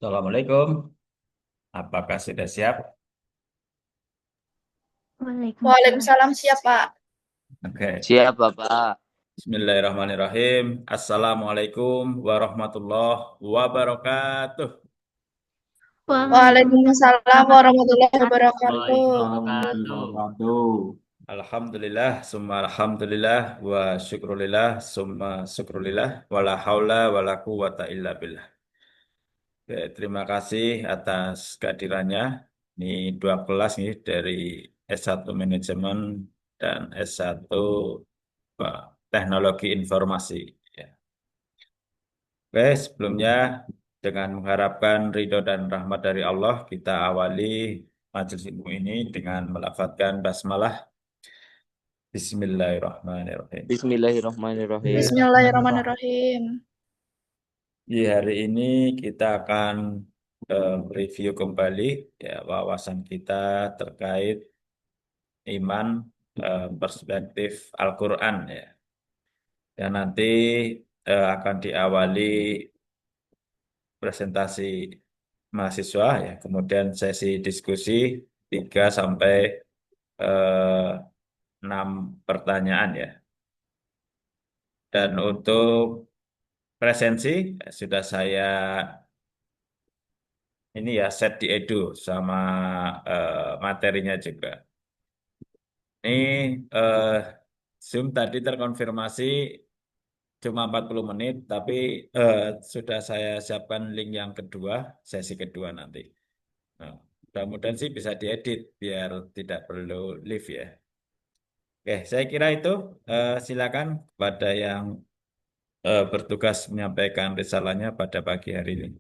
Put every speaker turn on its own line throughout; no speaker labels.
Assalamualaikum. Apakah sudah siap?
Waalaikumsalam.
Waalaikumsalam, siap Pak.
Oke.
Siap, Bapak.
Bismillahirrahmanirrahim. Assalamualaikum warahmatullahi wabarakatuh.
Waalaikumsalam warahmatullahi
Warahmatullahi
wabarakatuh.
wabarakatuh.
Alhamdulillah, summa alhamdulillah, wa syukrulillah, summa syukrulillah, wa la haula wa la quwata illa billah. Oke, terima kasih atas kehadirannya. Ini dua kelas nih dari S1 Manajemen dan S1 Teknologi Informasi. Ya. Oke, sebelumnya dengan mengharapkan ridho dan rahmat dari Allah, kita awali majelis ilmu ini dengan melafadzkan basmalah. Bismillahirrahmanirrahim.
Bismillahirrahmanirrahim.
Bismillahirrahmanirrahim.
Di hari ini kita akan review kembali ya wawasan kita terkait iman perspektif Al-Quran ya. Dan nanti akan diawali presentasi mahasiswa ya, kemudian sesi diskusi 3 sampai eh, 6 pertanyaan ya. Dan untuk presensi sudah saya ini ya set di Edu sama materinya juga. Ini eh, Zoom tadi terkonfirmasi cuma 40 menit, tapi eh, sudah saya siapkan link yang kedua, sesi kedua nanti. Nah, mudah-mudahan sih bisa diedit biar tidak perlu live ya. Oke, saya kira itu silakan pada yang bertugas menyampaikan risalahnya pada pagi hari ini.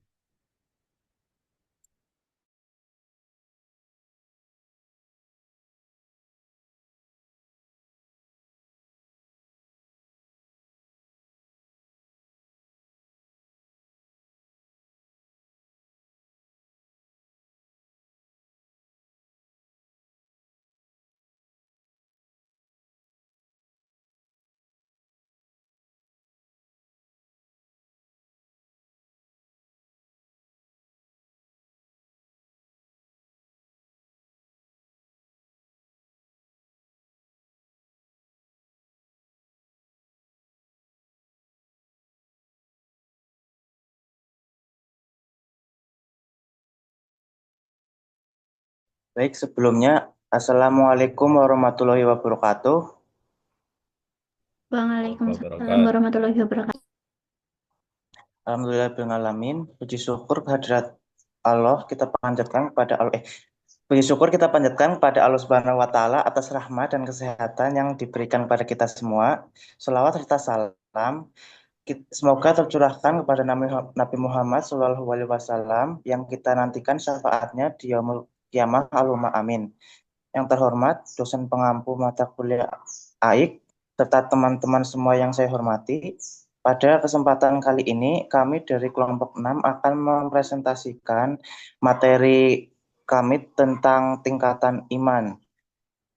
Baik, sebelumnya, Assalamualaikum warahmatullahi wabarakatuh.
Wabarakatuh.
Waalaikumsalam warahmatullahi wabarakatuh.
Alhamdulillahirrahmanirrahim. Puji syukur kehadirat Allah kita panjatkan kepada Allah. Puji syukur kita panjatkan kepada Allah Subhanahu wa taala atas rahmat dan kesehatan yang diberikan kepada kita semua. Selawat serta salam semoga tercurahkan kepada Nabi Muhammad SAW yang kita nantikan syafaatnya di yaumul kiamah. Allahumma amin. Yang terhormat dosen pengampu mata kuliah AIK serta teman-teman semua yang saya hormati. Pada kesempatan kali ini kami dari kelompok 6 akan mempresentasikan materi kami tentang tingkatan iman.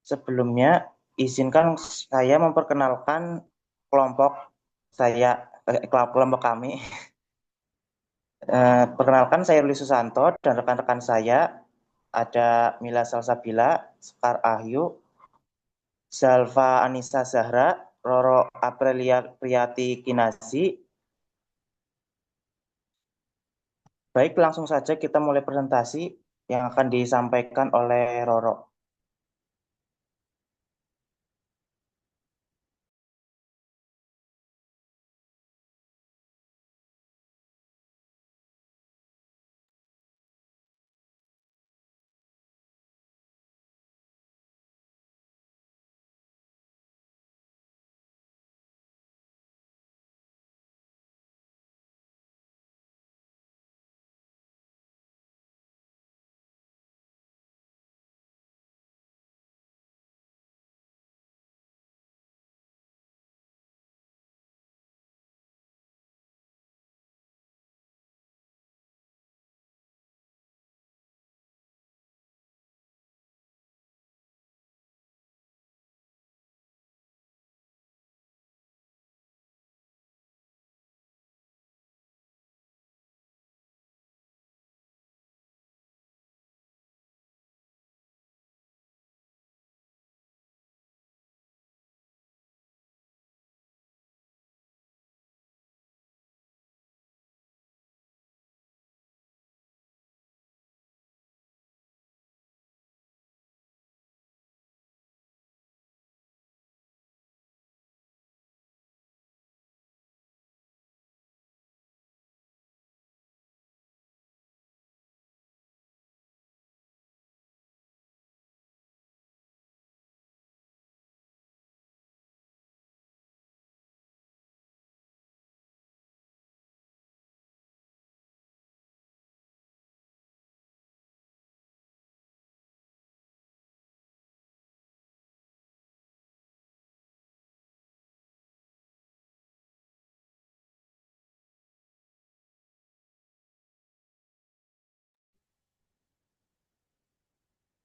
Sebelumnya izinkan saya memperkenalkan kelompok saya, kelompok kami. Perkenalkan, saya Ruli Susanto dan rekan-rekan saya ada Mila Salsabila, Sekar Ahyu, Zalfa Anissa Zahra, Roro Aprilia Priyati Kinasi. Baik, langsung saja kita mulai presentasi yang akan disampaikan oleh Roro.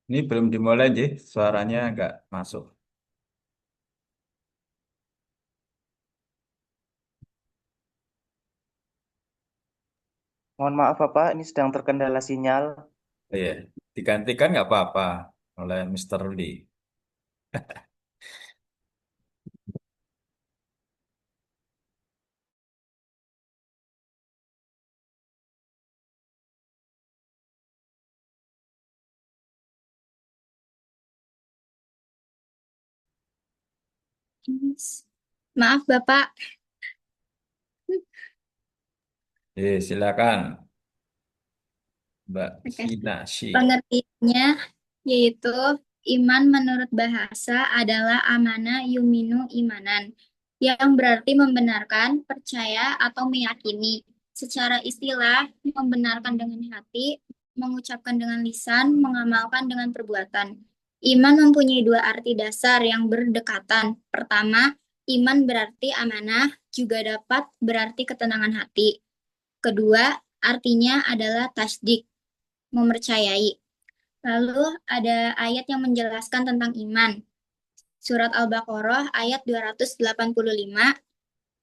Ini belum dimulai, Ji. Suaranya nggak masuk.
Mohon maaf Bapak, ini sedang terkendala sinyal.
Iya, digantikan nggak apa-apa oleh Mister Lee.
Maaf, Bapak.
Silakan, Mbak
Oke.
Hinasi.
Pengertiannya yaitu iman menurut bahasa adalah amana yuminu imanan, yang berarti membenarkan, percaya, atau meyakini. Secara istilah, membenarkan dengan hati, mengucapkan dengan lisan, mengamalkan dengan perbuatan. Iman mempunyai dua arti dasar yang berdekatan. Pertama, iman berarti amanah, juga dapat berarti ketenangan hati. Kedua, artinya adalah tasdik, mempercayai. Lalu ada ayat yang menjelaskan tentang iman. Surat Al-Baqarah ayat 285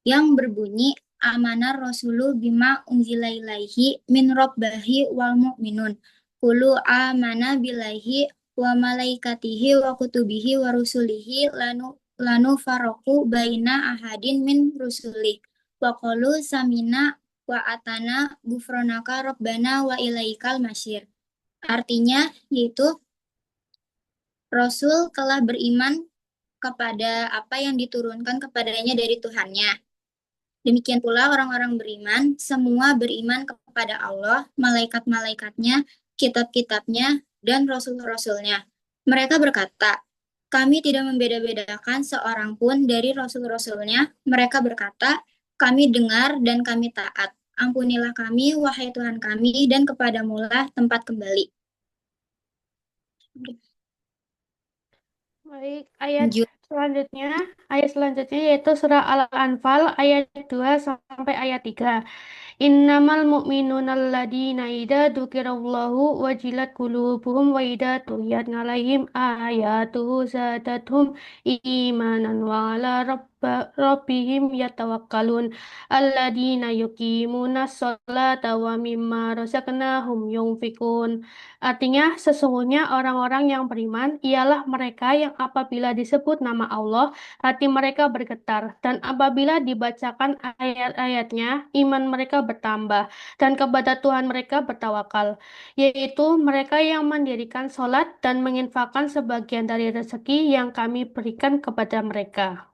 yang berbunyi amanar rasulu bima unzila ilaihi min rabbahi wal mu'minun. Qulu amana billahi wa malaikatihi wa kutubihi wa rusulihi lanu faroku baina ahadin min rusulih. Wa qalu samina wa atana gufronaka rabbana wa ilaikal masyir. Artinya yaitu Rasul telah beriman kepada apa yang diturunkan kepadanya dari Tuhannya. Demikian pula orang-orang beriman, semua beriman kepada Allah, malaikat-malaikatnya, kitab-kitabnya, dan rasul-rasulnya. Mereka berkata, kami tidak membeda-bedakan seorang pun dari rasul-rasulnya. Mereka berkata, kami dengar dan kami taat. Ampunilah kami, wahai Tuhan kami, dan kepadamulah tempat kembali.
Baik, ayat
Lanjut.
selanjutnya yaitu surah Al-Anfal ayat 2 sampai ayat 3. Innamal mu'minuna alladzina idza dzukirallahu wajilat qulubuhum wa idza tuliyat 'alaihim ayatuhu zadatuhum imanan wa 'ala rabbihim yatawakkalun alladzina yuqimunas sholata wa mimma razaqnahum yunfikun. Artinya, sesungguhnya orang-orang yang beriman ialah mereka yang apabila disebut nama Allah, hati mereka bergetar, dan apabila dibacakan ayat-ayatnya, iman mereka bertambah, dan kepada Tuhan mereka bertawakal, yaitu mereka yang mendirikan sholat dan menginfakkan sebagian dari rezeki yang kami berikan kepada mereka.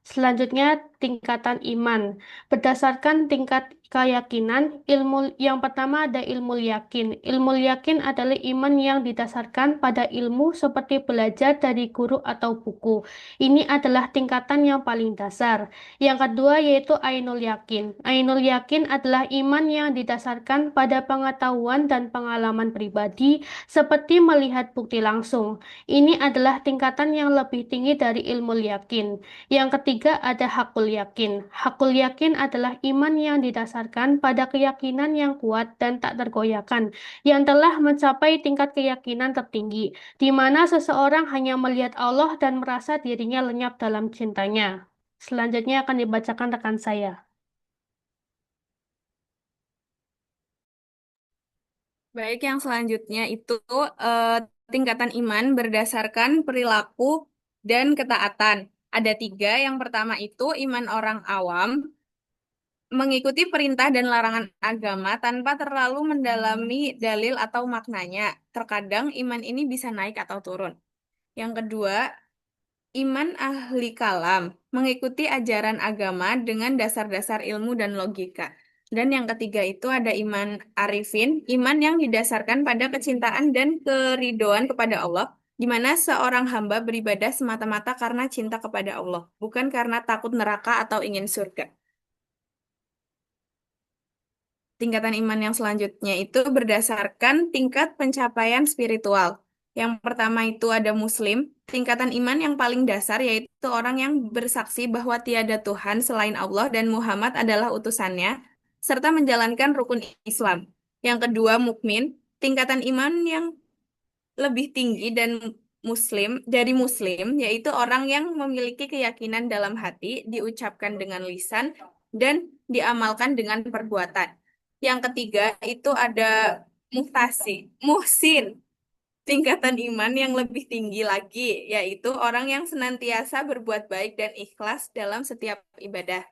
Selanjutnya, tingkatan iman. Berdasarkan tingkat keyakinan, ilmu yang pertama ada ilmu yakin. Ilmu yakin adalah iman yang didasarkan pada ilmu seperti belajar dari guru atau buku. Ini adalah tingkatan yang paling dasar. Yang kedua yaitu ainul yakin. Ainul yakin adalah iman yang didasarkan pada pengetahuan dan pengalaman pribadi seperti melihat bukti langsung. Ini adalah tingkatan yang lebih tinggi dari ilmu yakin. Yang ketiga ada hakul yakin. Hakul yakin adalah iman yang didasarkan pada keyakinan yang kuat dan tak tergoyahkan, yang telah mencapai tingkat keyakinan tertinggi, di mana seseorang hanya melihat Allah dan merasa dirinya lenyap dalam cintanya. Selanjutnya akan dibacakan rekan saya.
Baik, yang selanjutnya itu eh, tingkatan iman berdasarkan perilaku dan ketaatan. Ada tiga. Yang pertama itu iman orang awam, mengikuti perintah dan larangan agama tanpa terlalu mendalami dalil atau maknanya. Terkadang iman ini bisa naik atau turun. Yang kedua, iman ahli kalam, mengikuti ajaran agama dengan dasar-dasar ilmu dan logika. Dan yang ketiga itu ada iman arifin, iman yang didasarkan pada kecintaan dan keridoan kepada Allah, di mana seorang hamba beribadah semata-mata karena cinta kepada Allah, bukan karena takut neraka atau ingin surga. Tingkatan iman yang selanjutnya itu berdasarkan tingkat pencapaian spiritual. Yang pertama itu ada Muslim, tingkatan iman yang paling dasar yaitu orang yang bersaksi bahwa tiada Tuhan selain Allah dan Muhammad adalah utusannya, serta menjalankan rukun Islam. Yang kedua mukmin, tingkatan iman yang lebih tinggi dan muslim, yaitu orang yang memiliki keyakinan dalam hati, diucapkan dengan lisan, dan diamalkan dengan perbuatan. Yang ketiga itu ada muhsin, tingkatan iman yang lebih tinggi lagi, yaitu orang yang senantiasa berbuat baik dan ikhlas dalam setiap ibadah.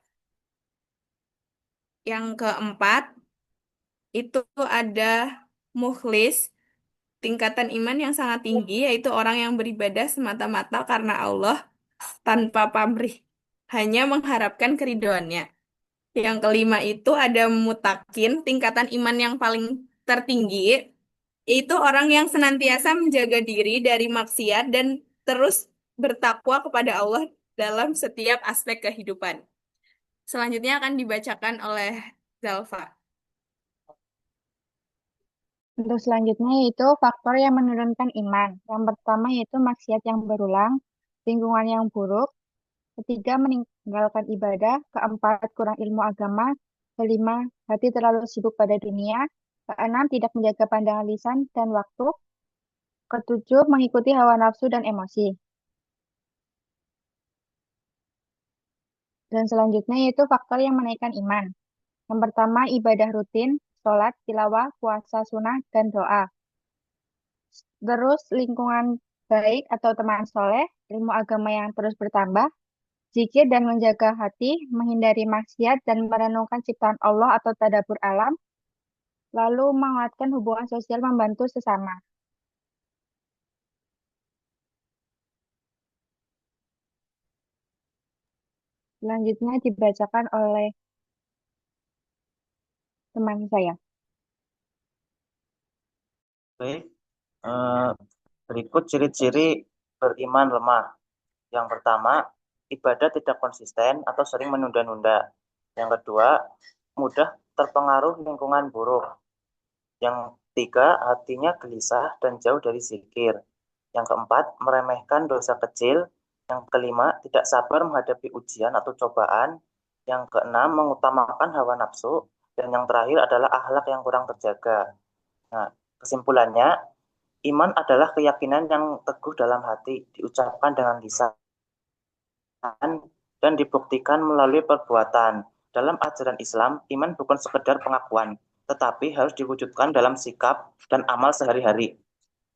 Yang keempat itu ada mukhlis, tingkatan iman yang sangat tinggi, yaitu orang yang beribadah semata-mata karena Allah tanpa pamrih, hanya mengharapkan keridhoannya. Yang kelima itu ada mutakin, tingkatan iman yang paling tertinggi, yaitu orang yang senantiasa menjaga diri dari maksiat dan terus bertakwa kepada Allah dalam setiap aspek kehidupan. Selanjutnya akan dibacakan oleh Zalfa.
Untuk selanjutnya yaitu faktor yang menurunkan iman. Yang pertama yaitu maksiat yang berulang, lingkungan yang buruk, ketiga meninggalkan ibadah, keempat kurang ilmu agama, kelima hati terlalu sibuk pada dunia, keenam tidak menjaga pandangan lisan dan waktu, ketujuh mengikuti hawa nafsu dan emosi. Dan selanjutnya yaitu faktor yang menaikkan iman. Yang pertama ibadah rutin, sholat, tilawah, puasa sunnah, dan doa. Terus lingkungan baik atau teman soleh, ilmu agama yang terus bertambah, zikir dan menjaga hati, menghindari maksiat dan merenungkan ciptaan Allah atau tadabbur alam, lalu menguatkan hubungan sosial membantu sesama. Selanjutnya dibacakan oleh teman saya.
Baik, berikut ciri-ciri beriman lemah. Yang pertama, ibadah tidak konsisten atau sering menunda-nunda. Yang kedua, mudah terpengaruh lingkungan buruk. Yang ketiga, hatinya gelisah dan jauh dari zikir. Yang keempat, meremehkan dosa kecil. Yang kelima, tidak sabar menghadapi ujian atau cobaan. Yang keenam, mengutamakan hawa nafsu. Dan yang terakhir adalah akhlak yang kurang terjaga. Nah, kesimpulannya, iman adalah keyakinan yang teguh dalam hati, diucapkan dengan lisan, dan dibuktikan melalui perbuatan. Dalam ajaran Islam, iman bukan sekedar pengakuan, tetapi harus diwujudkan dalam sikap dan amal sehari-hari.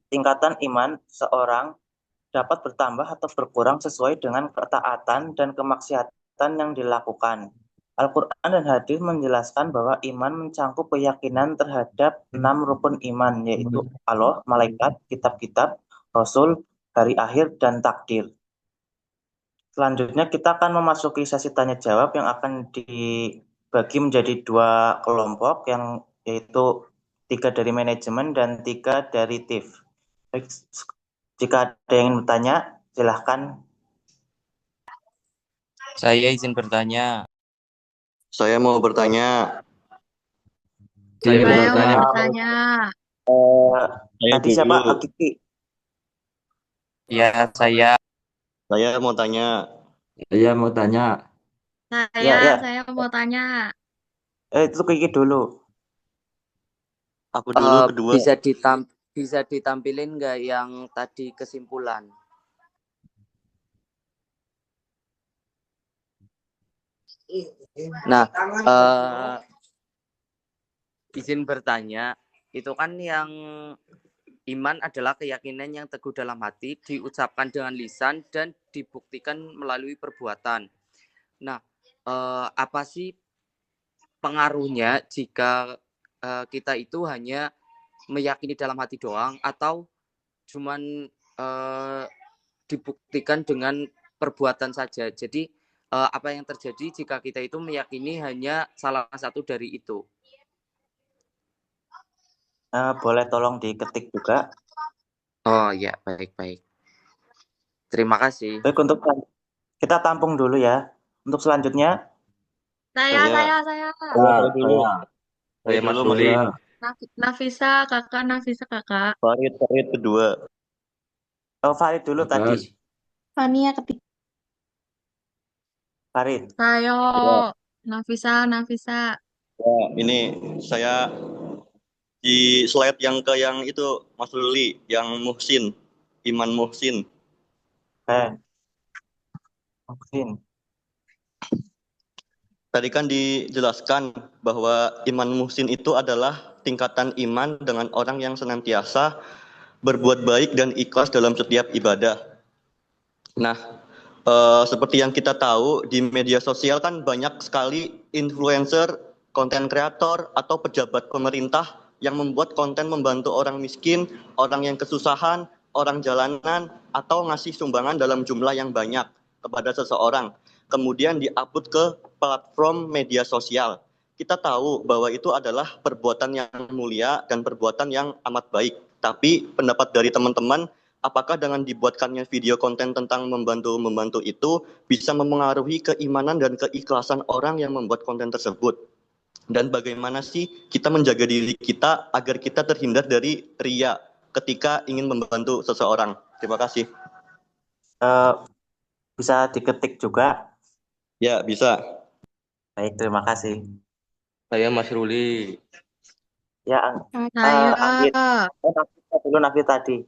Tingkatan iman seorang dapat bertambah atau berkurang sesuai dengan ketaatan dan kemaksiatan yang dilakukan. Al-Quran dan hadis menjelaskan bahwa iman mencangkup keyakinan terhadap 6 rukun iman, yaitu Allah, malaikat, kitab-kitab, Rasul, hari akhir, dan takdir. Selanjutnya kita akan memasuki sesi tanya jawab yang akan dibagi menjadi 2 kelompok, yang yaitu 3 dari manajemen dan 3 dari TIF. Jika ada yang ingin bertanya, silahkan.
Saya izin bertanya.
Saya mau bertanya.
Saya mau bertanya.
Tadi siapa? Kiki.
Ya, saya
Saya mau tanya.
saya mau tanya.
Saya mau tanya.
Itu Kiki dulu.
Aku dulu kedua.
Bisa ditampilin nggak yang tadi kesimpulan? Nah, izin bertanya, itu kan yang iman adalah keyakinan yang teguh dalam hati, diucapkan dengan lisan dan dibuktikan melalui perbuatan. Nah, apa sih pengaruhnya jika kita itu hanya meyakini dalam hati doang atau cuman dibuktikan dengan perbuatan saja? Jadi apa yang terjadi jika kita itu meyakini hanya salah satu dari itu?
Boleh tolong diketik juga.
Oh ya, baik. Terima kasih.
Baik, untuk kita tampung dulu ya. Untuk selanjutnya.
Saya.
Saya Mas Ruli.
Nafisa kakak.
Farid kedua.
Oh, Farid dulu tadi.
Fania ketiga.
Farid.
Saya.
Ya.
Nafisa.
Ya, ini saya Di slide yang ke yang itu, Mas Ruli, yang Muhsin, Iman Muhsin.
Mungkin.
Tadi kan dijelaskan bahwa iman muhsin itu adalah tingkatan iman dengan orang yang senantiasa berbuat baik dan ikhlas dalam setiap ibadah. Nah, seperti yang kita tahu di media sosial kan banyak sekali influencer, konten kreator atau pejabat pemerintah yang membuat konten membantu orang miskin, orang yang kesusahan, orang jalanan atau ngasih sumbangan dalam jumlah yang banyak kepada seseorang. Kemudian diupload ke platform media sosial. Kita tahu bahwa itu adalah perbuatan yang mulia dan perbuatan yang amat baik. Tapi pendapat dari teman-teman, apakah dengan dibuatkannya video konten tentang membantu itu bisa memengaruhi keimanan dan keikhlasan orang yang membuat konten tersebut? Dan bagaimana sih kita menjaga diri kita agar kita terhindar dari ria ketika ingin membantu seseorang? Terima kasih.
Bisa diketik juga.
Ya, bisa.
Baik, terima kasih.
Saya Mas Ruli.
Ya, Afid. Nafisa dulu, Nafis tadi.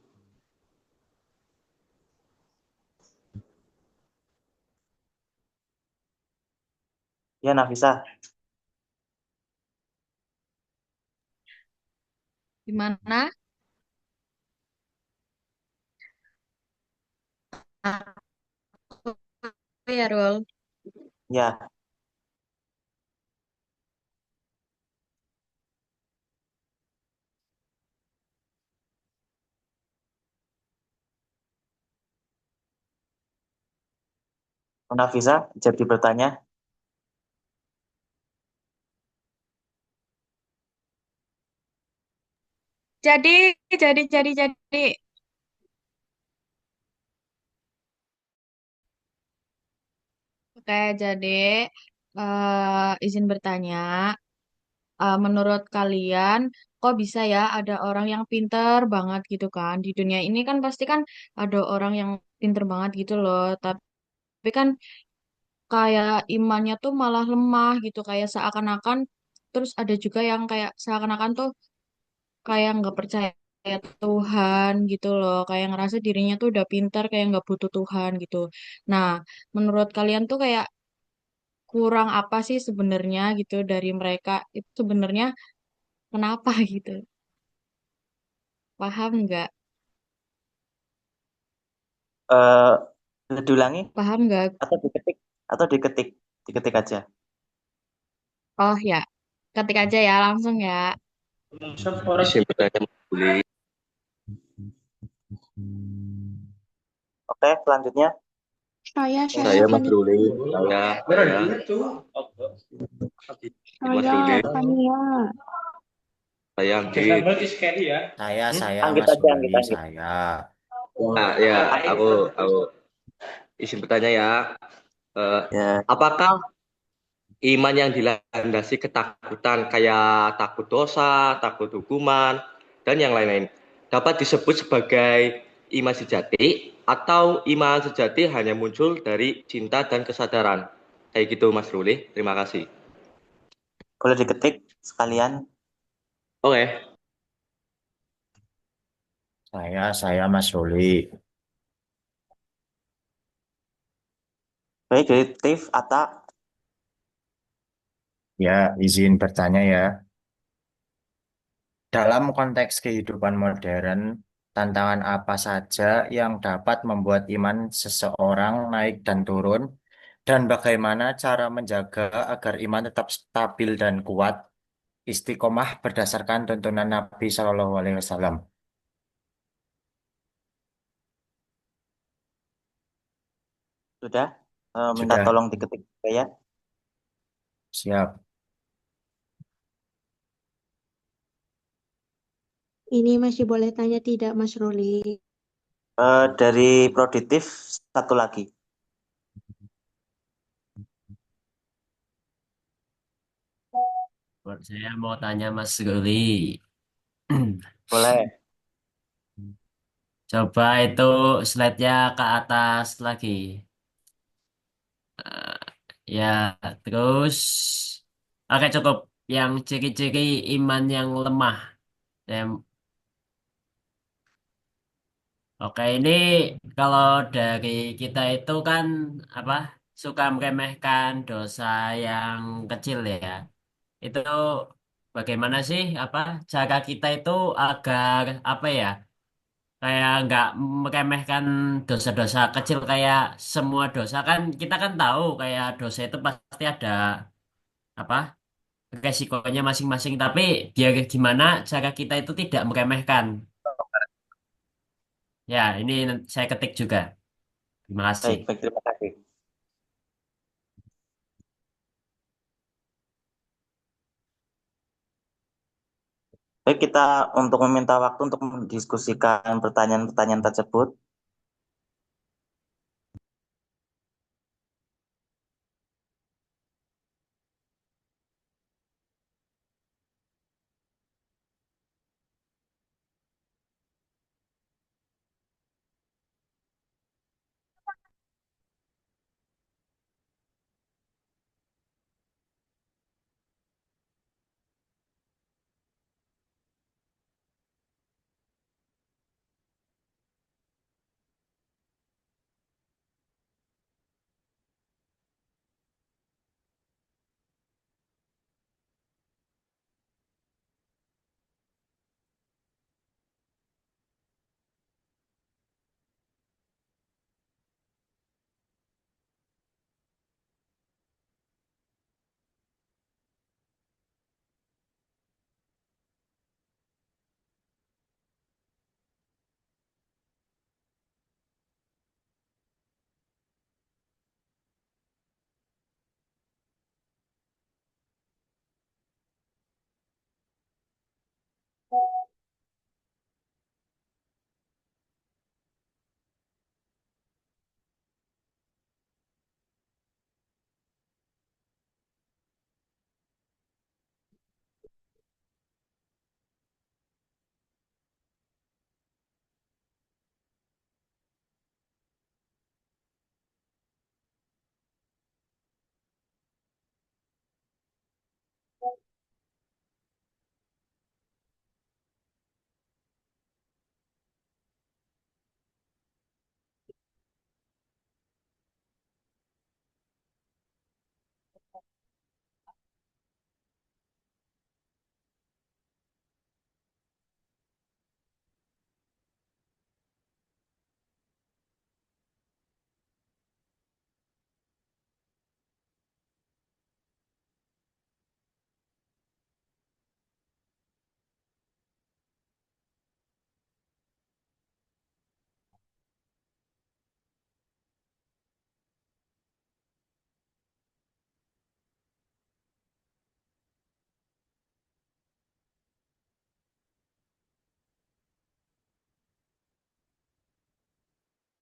Ya, Nafisa.
Gimana? Aku ya, Rul.
Ya, Nafisa jadi bertanya.
Jadi, jadi. Oke, jadi izin bertanya, menurut kalian, kok bisa ya ada orang yang pinter banget gitu kan? Di dunia ini kan pasti kan ada orang yang pinter banget gitu loh, tapi kan kayak imannya tuh malah lemah gitu, kayak seakan-akan, terus ada juga yang kayak seakan-akan tuh kayak nggak percaya Tuhan gitu loh, kayak ngerasa dirinya tuh udah pintar kayak nggak butuh Tuhan gitu. Nah, menurut kalian tuh kayak kurang apa sih sebenarnya gitu dari mereka itu sebenarnya kenapa gitu? Paham nggak?
Bisa diulangi
Paham nggak?
atau diketik? Atau diketik? Diketik aja.
Oh ya, ketik aja ya langsung ya.
Izin bertanya Mas Ruli.
Oke, selanjutnya.
Saya Mas Ruli. Saya Mas Ruli. Saya Anggit.
Saya
Anggit
Mas
aja, Anggit,
Ruli,
Anggit.
saya.
Nah, ya, aku izin bertanya ya.
Ya,
Apakah iman yang dilandasi ketakutan kayak takut dosa, takut hukuman, dan yang lain-lain dapat disebut sebagai iman sejati atau iman sejati hanya muncul dari cinta dan kesadaran? Kayak gitu Mas Ruli. Terima kasih.
boleh diketik sekalian.
Oke.
Saya Mas Ruli.
Baik, dari Tiff, Ata.
Ya, izin bertanya ya. Dalam konteks kehidupan modern, tantangan apa saja yang dapat membuat iman seseorang naik dan turun, dan bagaimana cara menjaga agar iman tetap stabil dan kuat, istiqomah berdasarkan tuntunan Nabi Shallallahu Alaihi Wasallam.
Sudah. Minta
Sudah,
tolong diketik juga ya.
siap.
Ini masih boleh tanya tidak, Mas Ruli?
Dari Proditif, satu lagi.
Saya mau tanya Mas Ruli.
Boleh.
Coba itu slide-nya ke atas lagi. Eh, ya, terus. Oke, cukup. Yang ciri-ciri iman yang lemah. Yang Oke, ini kalau dari kita itu kan apa suka meremehkan dosa yang kecil ya. Itu bagaimana sih apa cara kita itu agar apa ya kayak nggak meremehkan dosa-dosa kecil kayak semua dosa kan kita kan tahu kayak dosa itu pasti ada apa resikonya masing-masing. Tapi biar gimana cara kita itu tidak meremehkan. Ya, ini saya ketik juga. Terima kasih.
Baik, baik, terima kasih. Baik, kita untuk meminta waktu untuk mendiskusikan pertanyaan-pertanyaan tersebut.